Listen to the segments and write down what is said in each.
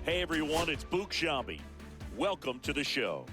Hey everyone, it's Book Shambi. Welcome to the show.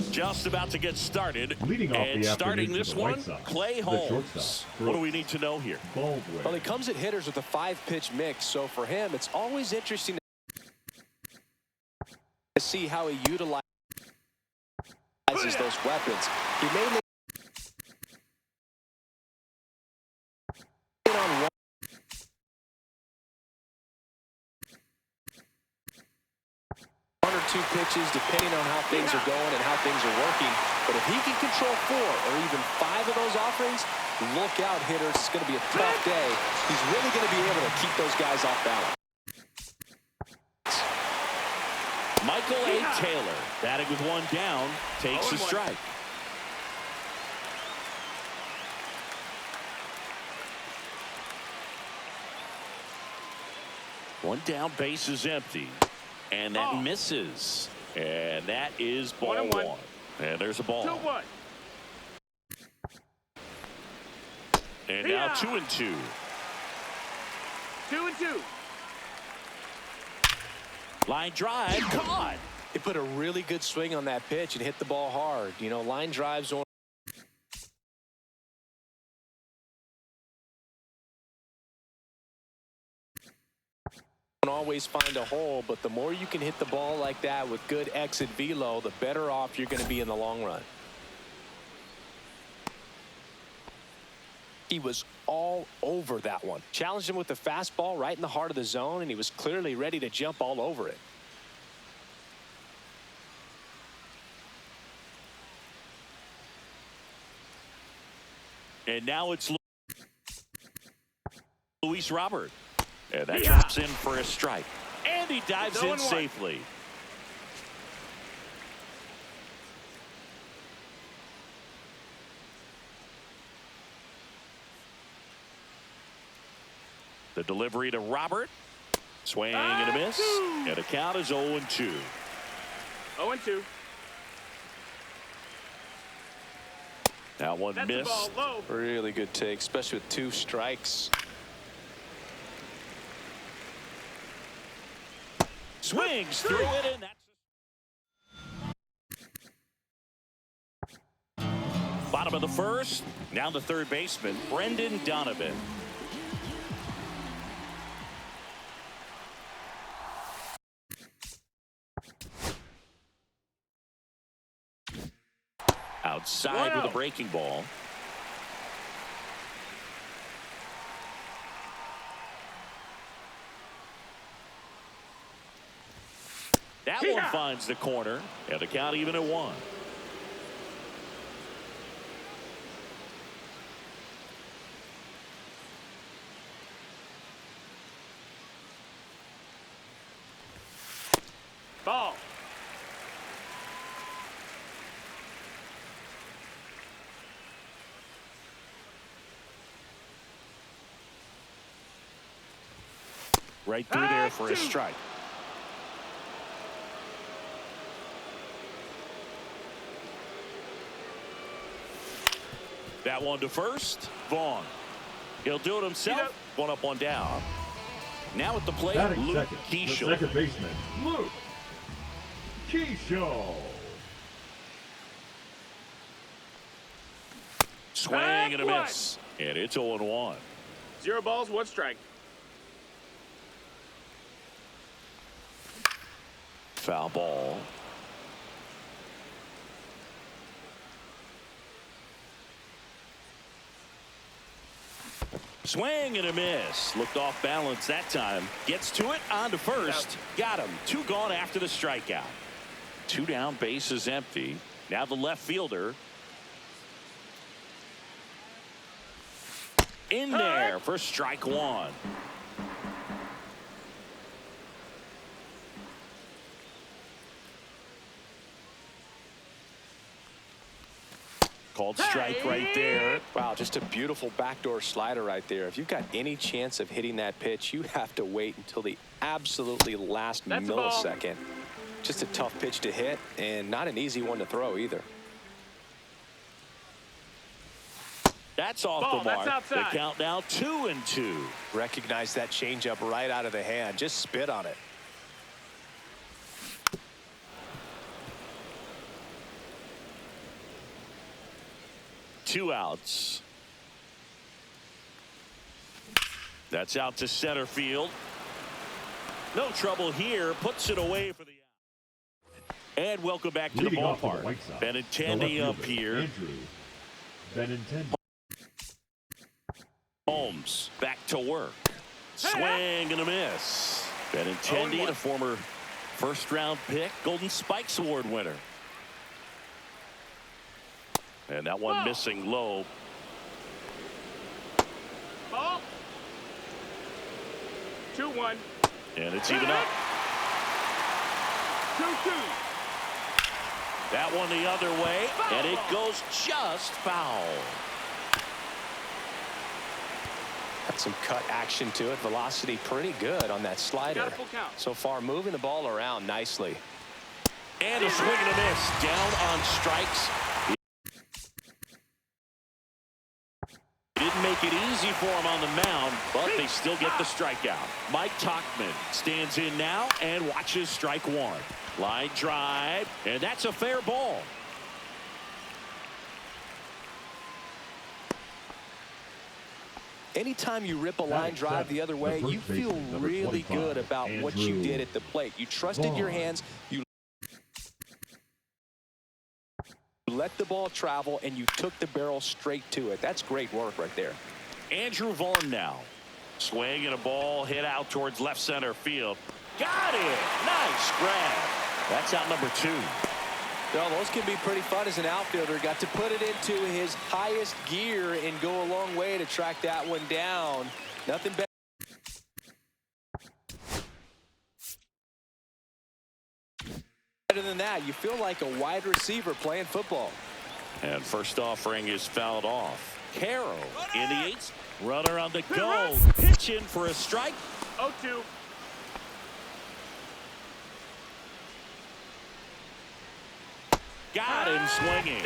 Just about to get started. Leading off and the starting this the one, Sox, Clay Holmes. What do we need to know here? Baldwin. Well, he comes at hitters with a 5-pitch mix, so for him, it's always interesting to see how he utilizes those weapons. He may make on one. Or two pitches depending on how things are going and how things are working. But if he can control 4 or even 5 of those offerings, look out, hitters. It's going to be a tough day. He's really going to be able to keep those guys off balance. Michael A. Taylor, batting with 1 down, takes a strike. One down, base is empty. And that misses. And that is ball 1. And there's a ball. 2-1. And now 2-2. 2-2. Line drive, caught. He put a really good swing on that pitch and hit the ball hard. You know, line drives on. Always find a hole, but the more you can hit the ball like that with good exit velo, the better off you're going to be in the long run. He was all over that one. Challenged him with the fastball right in the heart of the zone, and he was clearly ready to jump all over it. And now it's Luis Robert. And that drops in for a strike. And he dives in safely. The delivery to Robert. Swing and a miss. And the count is 0-2. 0-2. Now one That's miss. The ball low. Really good take, especially with 2 strikes. Swings through it, and that's bottom of the first. Now the third baseman, Brendan Donovan. Outside with a breaking ball. That one finds the corner, and the count even at 1. Ball. Right through there for a strike. That one to first. Vaughn. He'll do it himself. One up, one down. Now at the plate, Luke Keishel. Second baseman, Luke Keishel. Swing and a miss. And it's 0-1. 0 balls, 1 strike. Foul ball. Swing and a miss. Looked off balance that time. Gets to it, on to first. Got him. 2 gone after the strikeout. 2 down, bases empty. Now the left fielder. In there for strike 1. Called strike right there. Wow, just a beautiful backdoor slider right there. If you've got any chance of hitting that pitch, you have to wait until the absolutely last millisecond. Just a tough pitch to hit, and not an easy one to throw either. That's off the mark. The count now 2-2. Recognize that changeup right out of the hand. Just spit on it. Two outs. That's out to center field. No trouble here. Puts it away for the out. And welcome back to the ballpark. Benintendi up here. Andrew Benintendi. Holmes back to work. Swing and a miss. Benintendi, the former first-round pick, Golden Spikes Award winner. And that one missing low. Ball. 2-1. And it's even up. 2-2. That one the other way. And it goes just foul. Got some cut action to it. Velocity pretty good on that slider. So far moving the ball around nicely. And a swing and a miss. Down on strikes. Didn't make it easy for him on the mound, but they still get the strikeout. Mike Tauchman stands in now and watches strike 1. Line drive, and that's a fair ball. Anytime you rip a line drive the other way, you feel really good about what you did at the plate. You trusted your hands. You let the ball travel, and you took the barrel straight to it. That's great work right there. Andrew Vaughn now. Swing and a ball hit out towards left center field. Got it. Nice grab. That's out number 2. Well, those can be pretty fun as an outfielder. Got to put it into his highest gear and go a long way to track that one down. Nothing better. Better than that, you feel like a wide receiver playing football. And first offering is fouled off. Carroll in the 8th. Runner on the go. Pitching for a strike. 0-2. Got him swinging.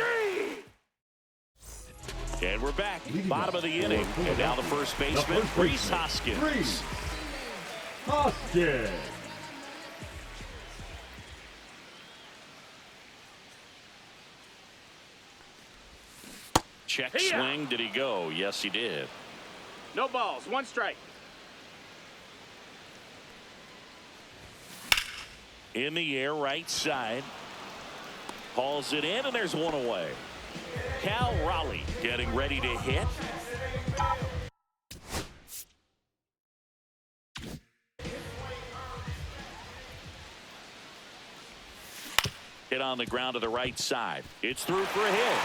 And we're back. Bottom of the inning. And now the first baseman, Rhys Hoskins. Rhys Hoskins. Check swing. Did he go? Yes, he did. No balls. 1 strike. In the air, right side. Hauls it in, and there's one away. Cal Raleigh getting ready to hit. Hit on the ground to the right side. It's through for a hit.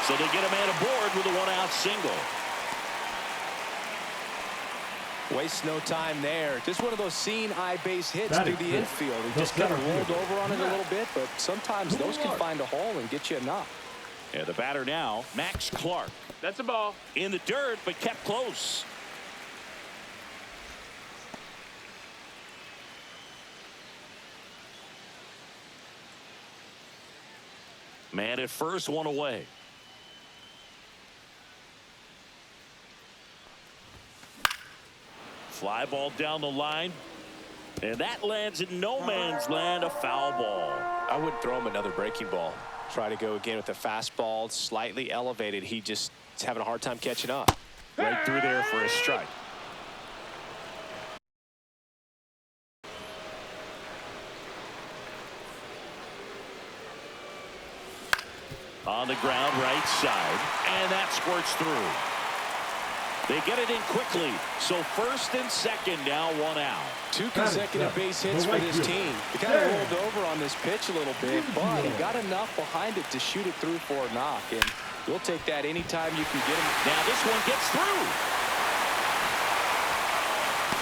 So they get a man aboard with a 1-out single. Waste no time there. Just one of those seeing eye base hits through the infield. He just kind of rolled over on it a little bit, but sometimes those can find a hole and get you a knock. And the batter now, Max Clark. That's a ball. In the dirt, but kept close. Man at first, one away. Fly ball down the line. And that lands in no man's land, a foul ball. I wouldn't throw him another breaking ball. Try to go again with a fastball, slightly elevated. He just is having a hard time catching up. Right through there for a strike. On the ground, right side, and that squirts through. They get it in quickly, so first and second, now one out. 2 consecutive base hits for this team. He kind of rolled over on this pitch a little bit, but he got enough behind it to shoot it through for a knock, and we'll take that anytime you can get him. Now this one gets through.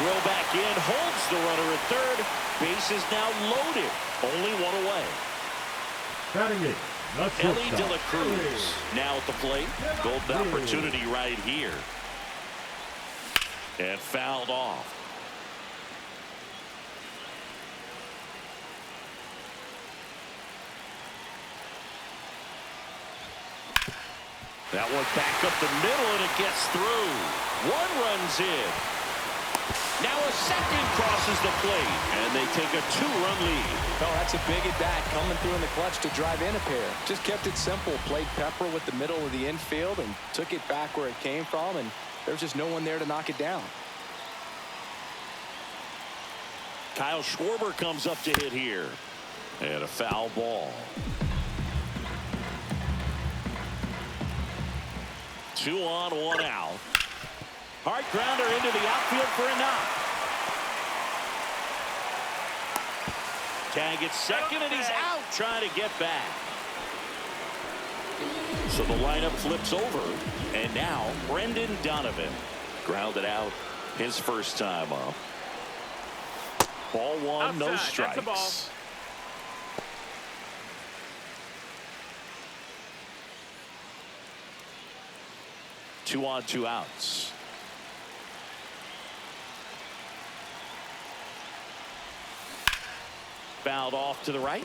Throw back in, holds the runner at third. Base is now loaded, only one away. Batting it. Ellie De La Cruz now at the plate. Golden opportunity right here. And fouled off. That one back up the middle, and it gets through. One runs in. Now a second crosses the plate, and they take a 2-run lead. Oh, that's a big at-bat coming through in the clutch to drive in a pair. Just kept it simple. Played Pepper with the middle of the infield and took it back where it came from, and there's just no one there to knock it down. Kyle Schwarber comes up to hit here. And a foul ball. 2 on, 1 out. Hard grounder into the outfield for a knock. Tag at second, and he's out trying to get back. So the lineup flips over, and now Brendan Donovan grounded out his first time up. Ball one, no strikes. That's a ball. 2 on, 2 outs. Fouled off to the right.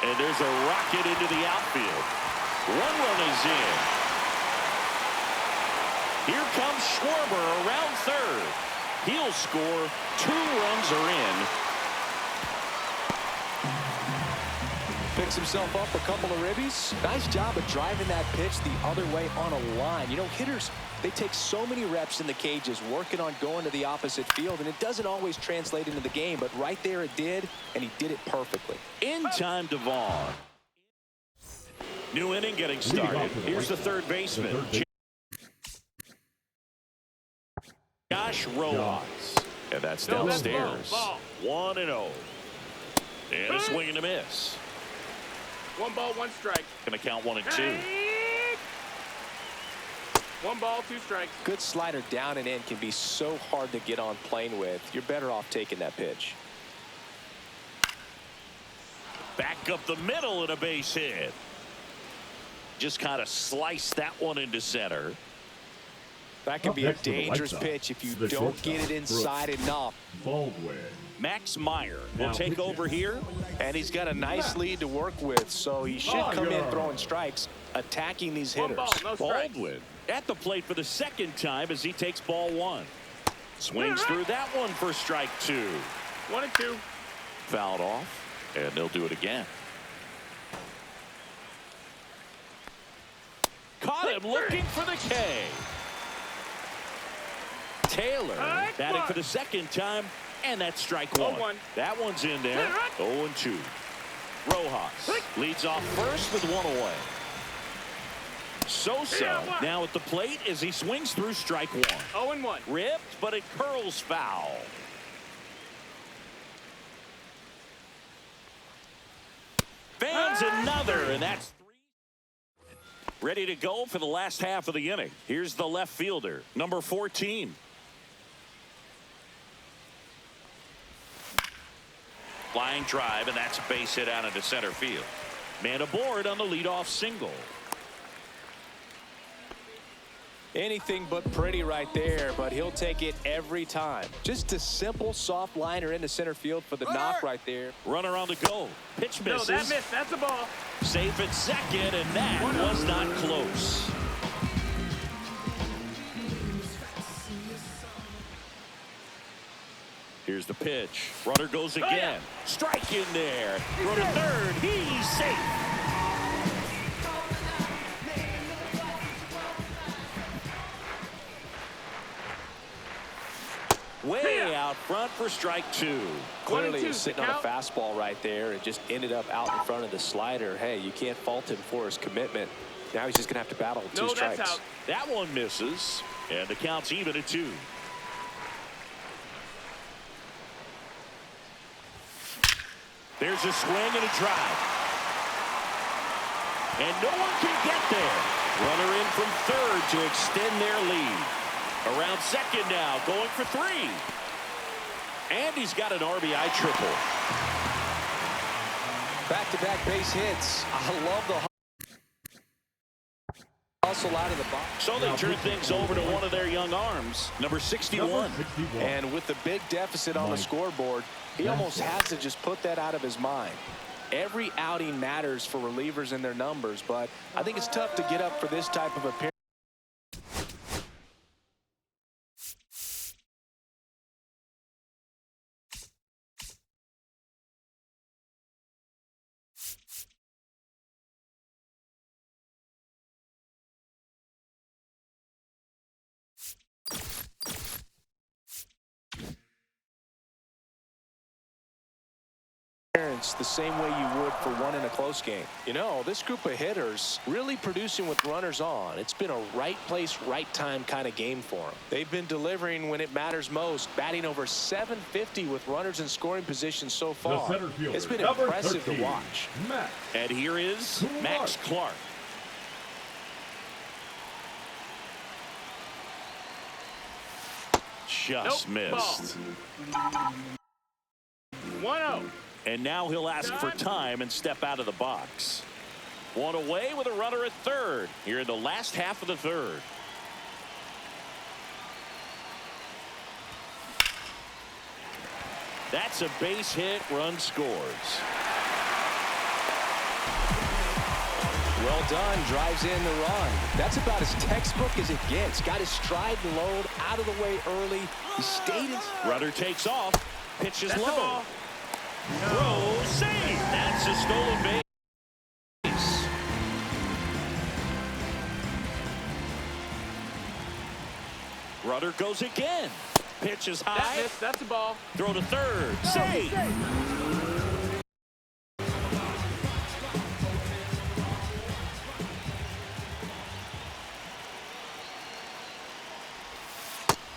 And there's a rocket into the outfield. 1 run is in. Here comes Schwarber around third. He'll score. 2 runs are in. Picks himself up a couple of ribbies. Nice job of driving that pitch the other way on a line. You know, hitters, they take so many reps in the cages working on going to the opposite field, and it doesn't always translate into the game, but right there it did, and he did it perfectly. In time, Devon. New inning getting started. Here's the third baseman, Josh Rojas. And that's downstairs. 1-0. And a swing and a miss. 1 ball, 1 strike. Gonna count 1 and 2. 1 ball, 2 strikes. Good slider down and in can be so hard to get on plane with. You're better off taking that pitch. Back up the middle and a base hit. Just kind of sliced that one into center. That can be a dangerous pitch if you don't get it inside enough. Baldwin. Max Meyer will take over here. And he's got a nice lead to work with, so he should come in throwing strikes, attacking these hitters. 1 ball, no strikes. Baldwin at the plate for the second time as he takes ball 1. Swings through that one for strike 2. 1 and 2. Fouled off, and they'll do it again. Caught him looking for the K. Taylor batting for the second time, and that's strike 1. That one's in there. 0-2. Rojas leads off first with 1 away. Sosa now at the plate as he swings through strike 1. 0-1. Ripped, but it curls foul. Fans another, and that's 3. Ready to go for the last half of the inning. Here's the left fielder, number 14. Line drive, and that's a base hit out into center field. Man aboard on the leadoff single. Anything but pretty right there, but he'll take it every time. Just a simple soft liner into center field for the knock right there. Runner on the go. Pitch misses. No, that missed. That's a ball. Safe at second, and that was not close. Here's the pitch. Runner goes again. yeah. Strike in there. Throw to third. He's safe. Way out front for strike two. Clearly, 1-2, he's sitting on a count. fastball right there and just ended up out in front of the slider. Hey, you can't fault him for his commitment. Now he's just going to have to battle two strikes. That's out. That one misses, and the count's even at 2. There's a swing and a drive. And no one can get there. Runner in from third to extend their lead. Around second now, going for 3. And he's got an RBI triple. Back-to-back base hits. I love the hustle out of the box. So they turn things over to one of their young arms, number 61. And with the big deficit on the scoreboard, he almost has to just put that out of his mind. Every outing matters for relievers and their numbers, but I think it's tough to get up for this type of appearance. The same way you would for one in a close game. You know, this group of hitters really producing with runners on. It's been a right place, right time kind of game for them. They've been delivering when it matters most, batting over 750 with runners in scoring position so far. It's been impressive to watch. And here is Max Clark. Just missed. 1-0. And now he'll ask for time and step out of the box. One away with a runner at third here in the last half of the third. That's a base hit. Run scores. Well done. Drives in the run. That's about as textbook as it gets. Got his stride and load out of the way early. He stayed his... Runner takes off. Pitches That's low. a ball. Throw, save. That's a stolen base. Runner goes again. Pitch is That high. missed. That's a ball. Throw to third. Save.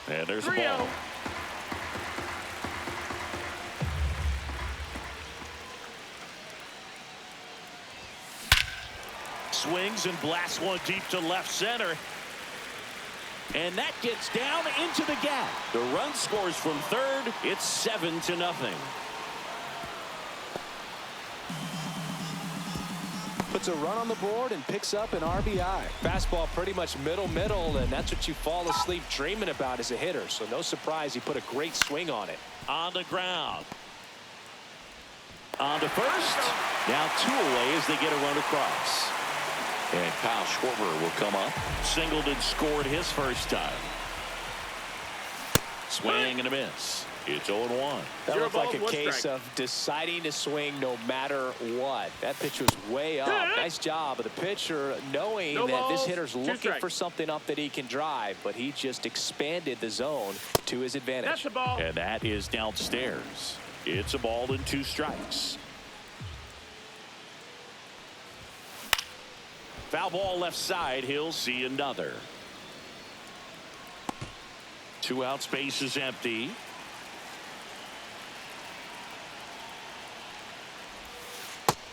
And there's a 3-0. ball. Swings and blasts one deep to left center. And that gets down into the gap. The run scores from third. It's 7-0. Puts a run on the board and picks up an RBI. Fastball pretty much middle, and that's what you fall asleep dreaming about as a hitter. So no surprise he put a great swing on it. On the ground. On to first. Now 2 away as they get a run across. And Kyle Schwarber will come up. Singled and scored his first time. Swing and a miss. It's 0-1. That looked like a one case strike. of deciding to swing no matter what. That pitch was way up. Nice job of the pitcher knowing No that this balls, hitter's 2 looking strikes. for something up that he can drive, but he just expanded the zone to his advantage. That's a ball. And that is downstairs. It's a ball and 2 strikes. Foul ball left side. He'll see another. 2 out. Space is empty.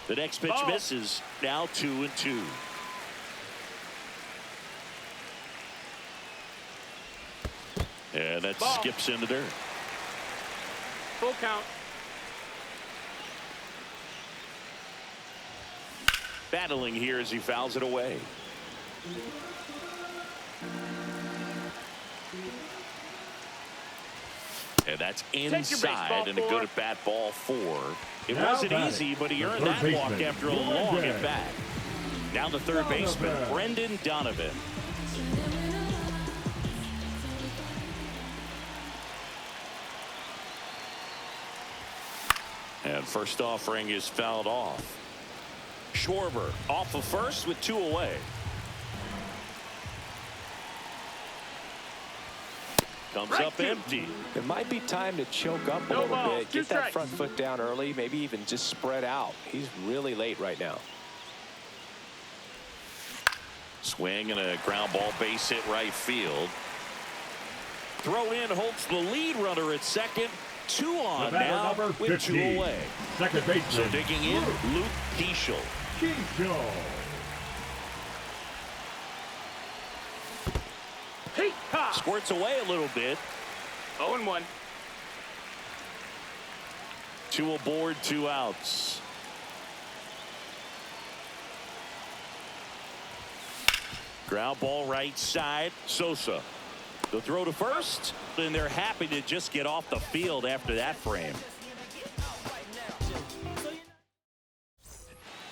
The next pitch Ball. misses. Now 2-2. And that Ball. skips into dirt. Full count. Battling here as he fouls it away. And that's your inside and a good at-bat ball 4. It wasn't easy, but he earned that walk after a long at-bat. Now the third baseman, Brendan Donovan. And first offering is fouled off. Schwarber off of first with 2 away. Comes up empty. It might be time to choke up a little bit. Get that front foot down early. Maybe even just spread out. He's really late right now. Swing and a ground ball base hit right field. Throw in holds the lead runner at second. 2 on now with 2 away. Second baseman. So digging in, Luke Keeschel. Squirts away a little bit. 0-1. 2 aboard, 2 outs. Ground ball right side. Sosa. The throw to first, and they're happy to just get off the field after that frame.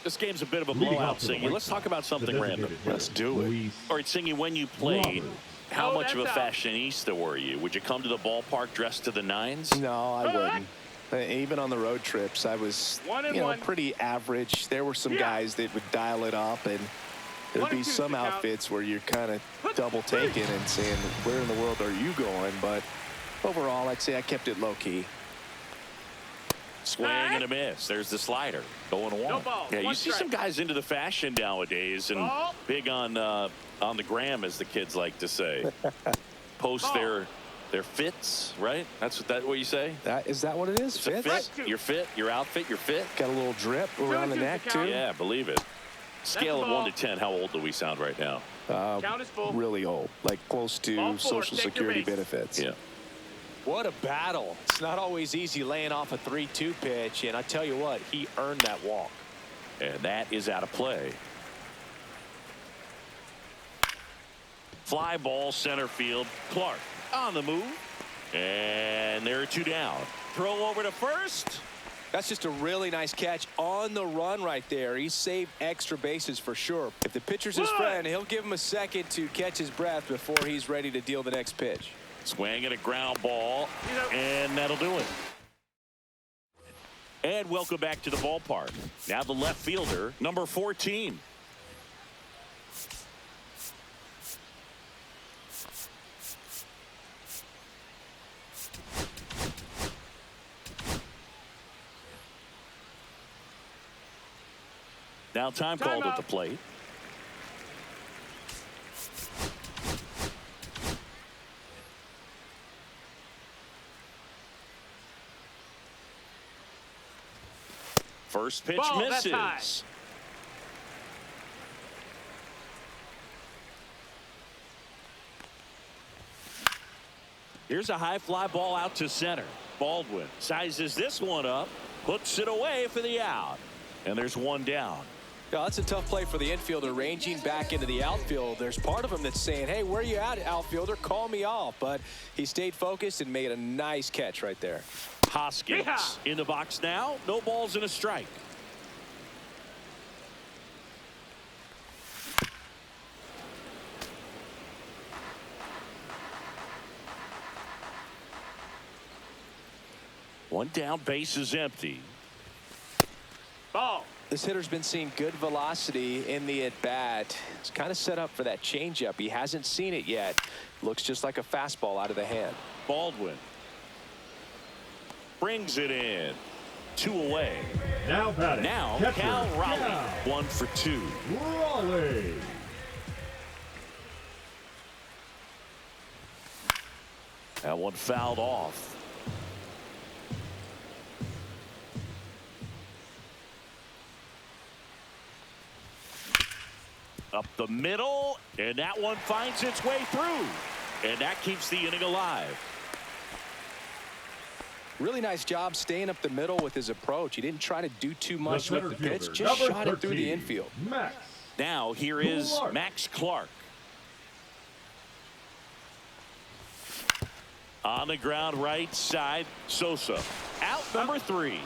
This game's a bit of a blowout, Singy. Let's talk about something random. Let's do it. All right, Singy, when you played, how much of a fashionista were you? Would you come to the ballpark dressed to the nines? No, I wouldn't. Even on the road trips, I was pretty average. There were some guys that would dial it up, and there'd be some outfits where you're kind of double taking and saying, where in the world are you going? But overall, I'd say I kept it low key. Swing and a miss. There's the slider. Going 1. No ball. Yeah, you see some guys into the fashion nowadays and big on the gram, as the kids like to say. Post their fits, right? That's what you say? Is that what it is? Fit? Your fit, your outfit, your fit. Got a little drip around the neck, too. Yeah, believe it. Scale of 1 to 10, how old do we sound right now? Count is full. Really old, like close to Social Security benefits. Yeah. What a battle. It's not always easy laying off a 3-2 pitch, and I tell you what, he earned that walk. And that is out of play. Fly ball center field. Clark on the move. And there are 2 down. Throw over to first. That's just a really nice catch on the run right there. He saved extra bases for sure. If the pitcher's his friend, he'll give him a second to catch his breath before he's ready to deal the next pitch. Swing and a ground ball, and that'll do it. And welcome back to the ballpark. Now the left fielder, number 14. Now time called at the plate. First pitch misses. Here's a high fly ball out to center. Baldwin sizes this one up, puts it away for the out. And there's 1 down. Yeah, that's a tough play for the infielder, ranging back into the outfield. There's part of him that's saying, hey, where are you at, outfielder? Call me off. But he stayed focused and made a nice catch right there. Hoskins in the box now. No balls and a strike. One down, base is empty. Ball. This hitter's been seeing good velocity in the at-bat. It's kind of set up for that changeup. He hasn't seen it yet. Looks just like a fastball out of the hand. Baldwin brings it in. 2 away. Now batting. Now Cal Raleigh. 1 for 2. Raleigh. That one fouled off. Up the middle, and that one finds its way through. And that keeps the inning alive. Really nice job staying up the middle with his approach. He didn't try to do too much with the pitch, just shot it through the infield. Max. Now here is Max Clark. On the ground right side, Sosa. Out number 3.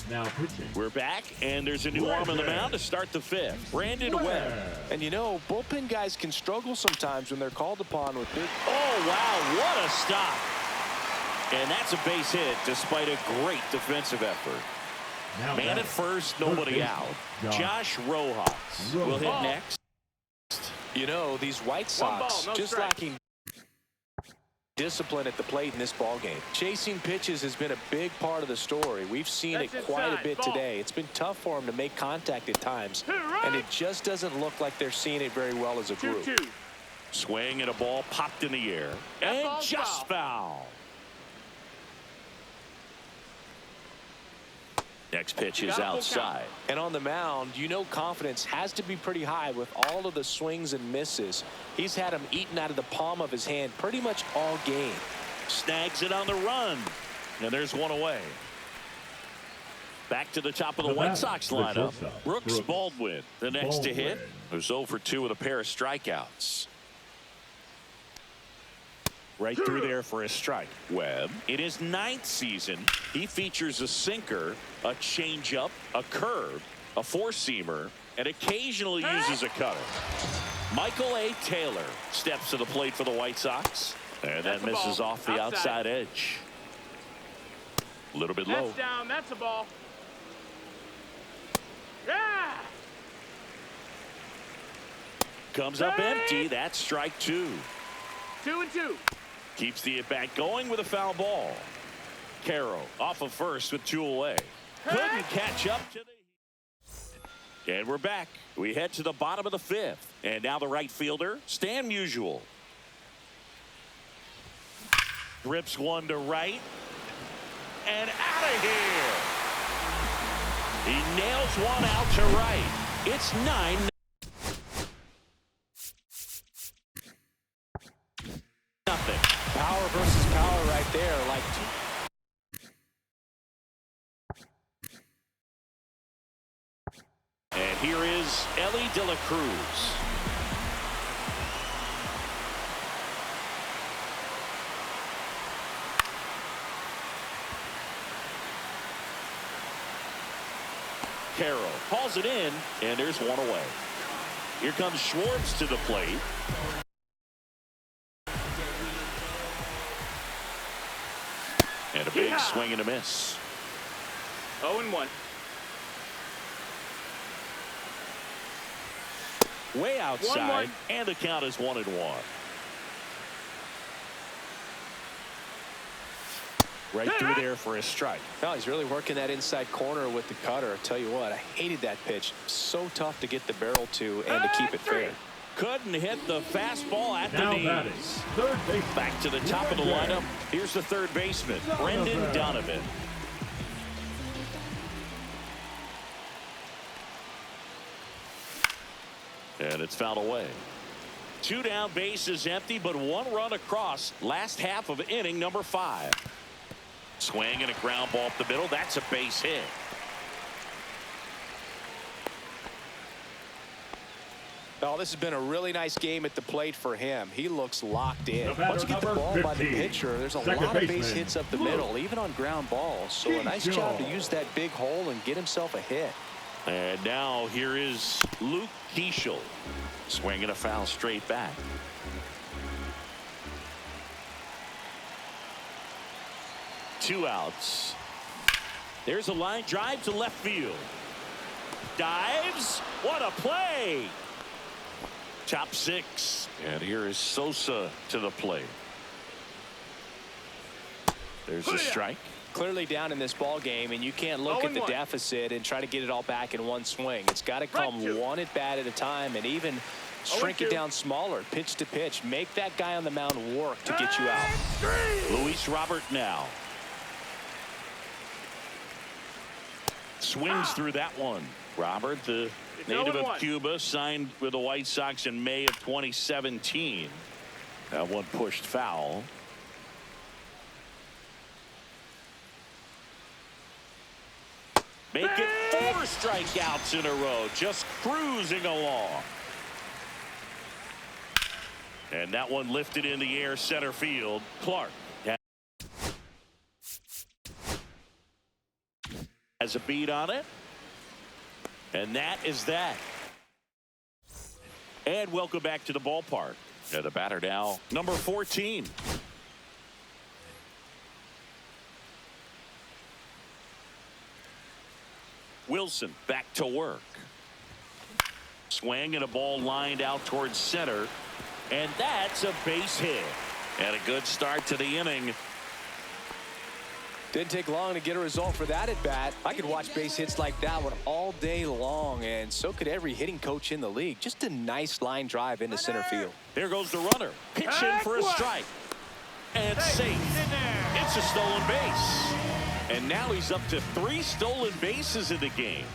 Now pitching. We're back, and there's a new arm on the mound to start the 5th. Brandon Webb. And you know, bullpen guys can struggle sometimes when they're called upon with big. Oh, wow, what a stop. And that's a base hit despite a great defensive effort. Now Man at first, nobody out. Josh Rojas will hit next. You know, these White Sox just lacking discipline at the plate in this ball game. Chasing pitches has been a big part of the story. We've seen it quite a bit today. It's been tough for them to make contact at times, and it just doesn't look like they're seeing it very well as a group. Swing and a ball popped in the air, and just foul. Next pitch is outside. And on the mound, you know, confidence has to be pretty high with all of the swings and misses. He's had them eaten out of the palm of his hand pretty much all game. Snags it on the run. And there's one away. Back to the top of the White Sox lineup. Brooks Baldwin, the next to hit. Who's 0 for 2 with a pair of strikeouts. Right through there for a strike. Webb, in his 9th season, he features a sinker, a changeup, a curve, a 4-seamer, and occasionally uses a cutter. Michael A. Taylor steps to the plate for the White Sox, and that misses off the outside edge. A little bit low. That's down. That's a ball. Yeah. Comes up empty. That's strike 2. 2-2. Keeps the at-bat going with a foul ball. Caro off of first with 2 away. Couldn't catch up to the... And we're back. We head to the bottom of the 5th. And now the right fielder, Stan Musial. Rips one to right. And out of here. He nails one out to right. It's 9-0. Power versus power right there. Like and here is Ellie De La Cruz. Caro hauls it in, and there's one away. Here comes Schwartz to the plate. And a big swing and a miss. 0-1. Way outside, 1-1. and the count is 1-1. Right through there for a strike. well, he's really working that inside corner with the cutter. Tell you what, I hated that pitch. So tough to get the barrel to and to keep it fair. Couldn't hit the fastball at the knees. Third base. Back to the top of the lineup. Here's the third baseman, Brendan Donovan. And it's fouled away. 2 down, bases empty, but 1 run across. Last half of inning number 5. Swing and a ground ball up the middle. That's a base hit. Oh, this has been a really nice game at the plate for him. He looks locked in. Once you get the ball by the pitcher, there's a lot of base hits up the middle, even on ground balls. So a nice job to use that big hole and get himself a hit. And now here is Luke Keeschel. Swinging a foul straight back. Two outs. There's a line drive to left field. Dives. What a play. Top 6. And here is Sosa to the plate. There's a strike. Clearly down in this ball game, and you can't look at the deficit and try to get it all back in one swing. It's got to come one at bat at a time, and even shrink it down smaller, pitch to pitch. Make that guy on the mound work to get you out. Luis Robert now. Swings through that one. Robert, the native of Cuba, signed with the White Sox in May of 2017. That one pushed foul. Make it 4 strikeouts in a row, just cruising along. And that one lifted in the air center field. Clark has a beat on it. And that is that. And welcome back to the ballpark. The batter now, number 14. Wilson back to work. Swing and a ball lined out towards center. And that's a base hit. And a good start to the inning. Didn't take long to get a result for that at bat. I could watch base hits like that one all day long, and so could every hitting coach in the league. Just a nice line drive into center field. Here goes the runner. Pitch in for a strike. And safe. It's a stolen base. And now he's up to 3 stolen bases in the game.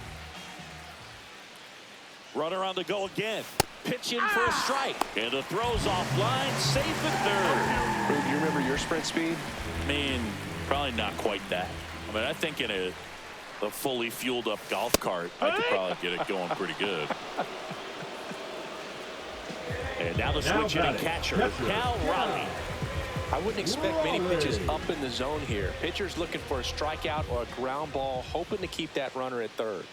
Runner on the go again. Pitch in for a strike. And the throw's offline. Safe at third. Rube, you remember your sprint speed? I mean, probably not quite that. I mean, I think in a fully fueled up golf cart, I could probably get it going pretty good. And now the switch hitting catcher, Cal Raleigh. I wouldn't expect many pitches up in the zone here. Pitcher's looking for a strikeout or a ground ball, hoping to keep that runner at third.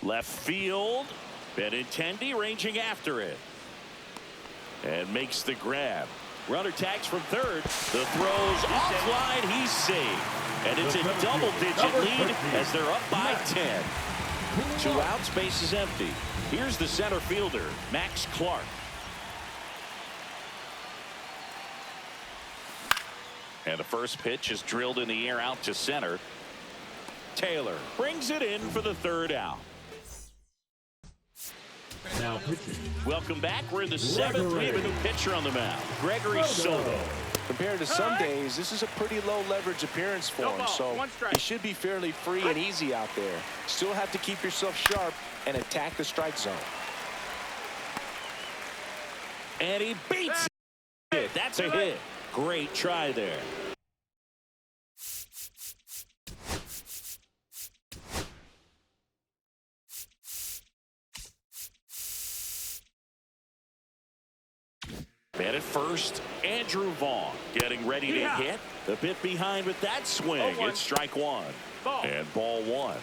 Left field. Benintendi ranging after it. And makes the grab. Runner tags from third. The throw's offline. He's safe. And it's a double-digit lead as they're up by 10. 2 outs, base is empty. Here's the center fielder, Max Clark. And the first pitch is drilled in the air out to center. Taylor brings it in for the 3rd out. Now pitching. Welcome back. We're in the 7th. We have a new pitcher on the mound, Gregory Soto. Compared to some days, this is a pretty low leverage appearance for him, so he should be fairly free and easy out there. Still have to keep yourself sharp and attack the strike zone. And he beats it. That's a hit. Great try there. Man at first, Andrew Vaughn getting ready to hit. A bit behind with that swing. It's strike 1. And ball 1.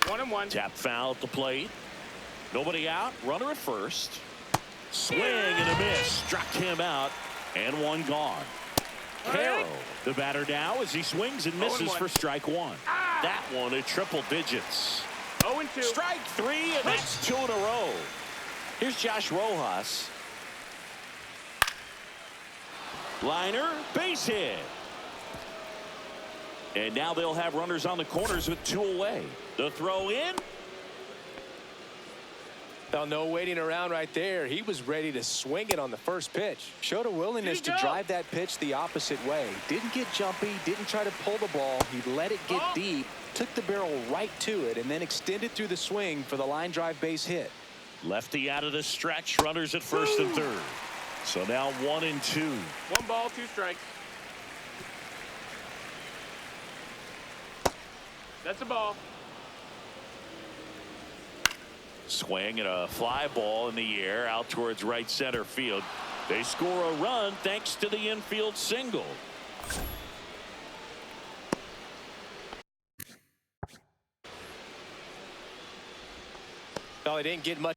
1-1. Tap foul at the plate. Nobody out. Runner at first. Swing and a miss. Struck him out. And 1 gone. Carroll, the batter now as he swings and misses for strike 1. That one at triple digits. 0-2. Strike 3, and that's 2 in a row. Here's Josh Rojas. Liner, base hit. And now they'll have runners on the corners with 2 away. The throw in. Now, no waiting around right there. He was ready to swing it on the first pitch. Showed a willingness to drive that pitch the opposite way. Didn't get jumpy, didn't try to pull the ball. He let it get deep, took the barrel right to it, and then extended through the swing for the line drive base hit. Lefty out of the stretch. Runners at first and third. So now 1-2. 1 ball, 2 strikes. That's a ball. Swing and a fly ball in the air out towards right center field. They score a run thanks to the infield single. No, he didn't get much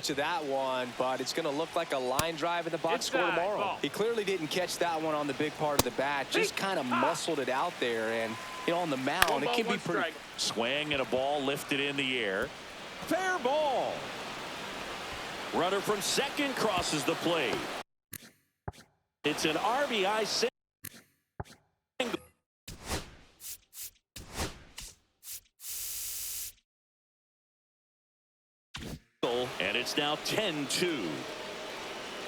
to that one, but it's going to look like a line drive in the box score tomorrow. Ball. He clearly didn't catch that one on the big part of the bat, just kind of muscled it out there, and you know, on the mound it can be pretty. Swing and a ball lifted in the air. Fair ball. Runner from second crosses the plate. It's an RBI single. And it's now 10-2.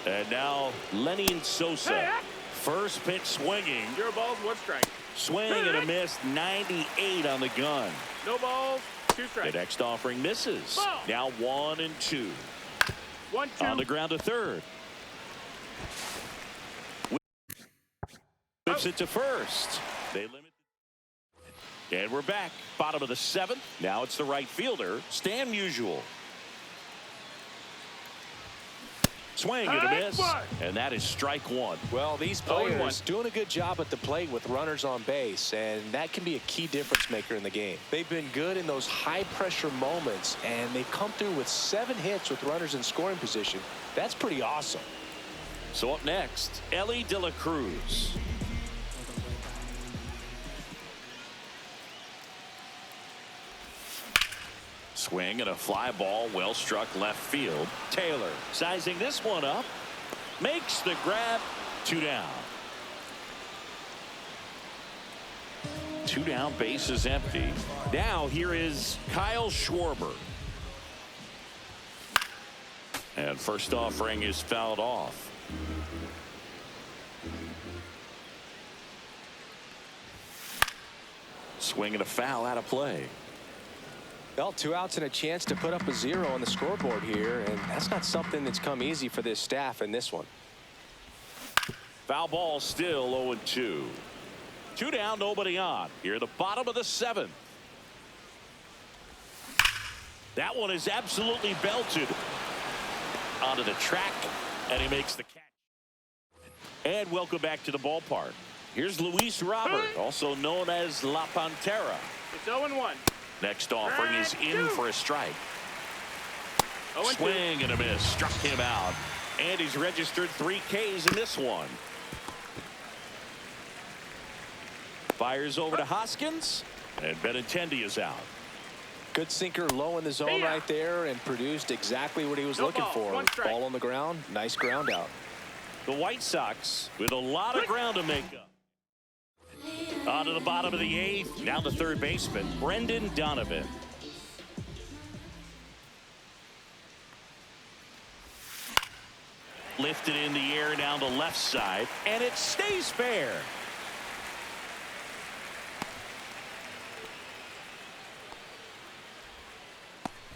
And now Lenny Sosa. First pitch swinging. 0 balls, 1 strike. Swing and a miss. 98 on the gun. No balls, 2 strikes. The next offering misses. Ball. Now 1-2. 1-2. On the ground to third. Whips it to first. They limit. And we're back. Bottom of the 7th. Now it's the right fielder, Stan Musial. Swing and a miss, and that is strike one. Well, these players doing a good job at the plate with runners on base, and that can be a key difference maker in the game. They've been good in those high-pressure moments, and they've come through with 7 hits with runners in scoring position. That's pretty awesome. So up next, Ellie De La Cruz. Swing and a fly ball, well struck left field. Taylor sizing this one up, makes the grab. 2 down. 2 down, base is empty. Now here is Kyle Schwarber. And first offering is fouled off. Swing and a foul out of play. Well, 2 outs and a chance to put up a 0 on the scoreboard here, and that's not something that's come easy for this staff in this one. Foul ball, still 0-2. 2 down, nobody on. Here, the bottom of the 7th. That one is absolutely belted onto the track, and he makes the catch. And welcome back to the ballpark. Here's Luis Robert, also known as La Pantera. It's 0-1. Next offering is in for a strike. Swing and a miss, struck him out, and he's registered 3 Ks in this one. Fires over to Hoskins, and Benintendi is out. Good sinker low in the zone right there, and produced exactly what he was looking for. Ball on the ground, nice ground out. The White Sox with a lot of ground to make up. On to the bottom of the 8th. Now the third baseman, Brendan Donovan. Lifted in the air down the left side, and it stays fair.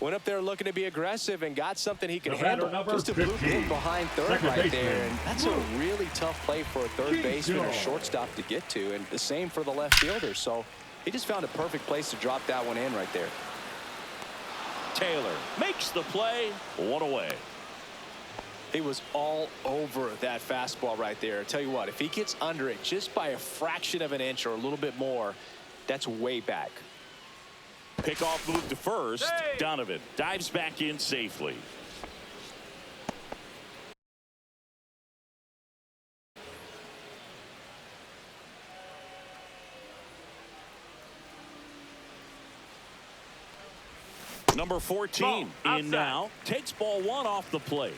Went up there looking to be aggressive and got something he could handle. Just a blue 15. hit behind third Second right baseman. there. And that's a really tough play for a third baseman or shortstop to get to. And the same for the left fielder. So he just found a perfect place to drop that one in right there. Taylor makes the play. 1 away. He was all over that fastball right there. I tell you what, if he gets under it just by a fraction of an inch or a little bit more, that's way back. Pickoff move to first. Donovan dives back in safely. Number 14 in now. Takes ball 1 off the plate.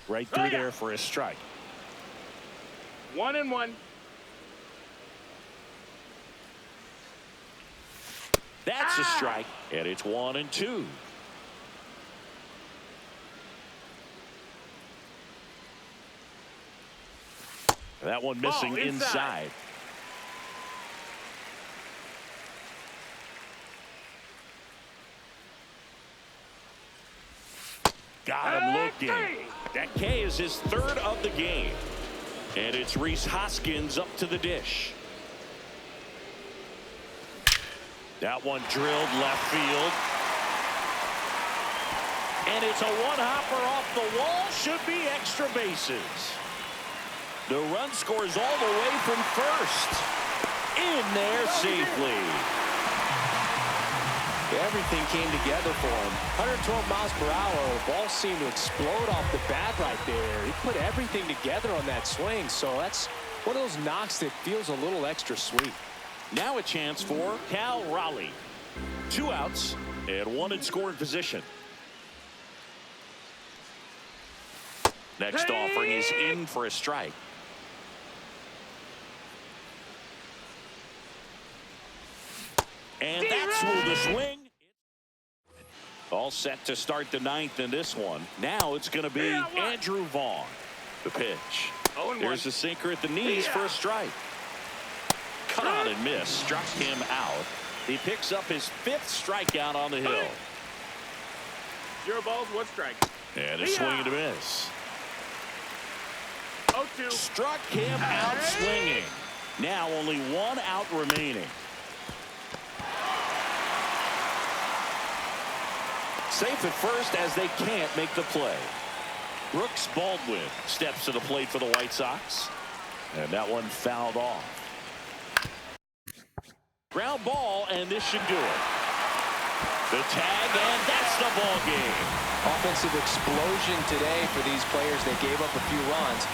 Right through there for a strike. 1-1. That's a strike, and it's 1-2. That one missing inside. Got him looking. That K is his 3rd of the game. And it's Rhys Hoskins up to the dish. That one drilled left field. And it's a one-hopper off the wall. Should be extra bases. The run scores all the way from first. In there safely. Everything came together for him. 112 miles per hour. The ball seemed to explode off the bat right there. He put everything together on that swing. So that's one of those knocks that feels a little extra sweet. Now a chance for Cal Raleigh. 2 outs and 1 in scoring position. Next offering is in for a strike. And that's smooth the swing. All set to start the 9th in this one. Now it's going to be Andrew Vaughn. The pitch. There's a sinker at the knees for a strike. Cut on and miss. Struck him out. He picks up his 5th strikeout on the hill. 0 balls, 1 strike. And a swing and a miss. 0-2. Struck him out swinging. Now only 1 out remaining. Safe at first as they can't make the play. Brooks Baldwin steps to the plate for the White Sox. And that one fouled off. Ground ball, and this should do it. The tag, and that's the ball game. Offensive explosion today for these players. They gave up a few runs,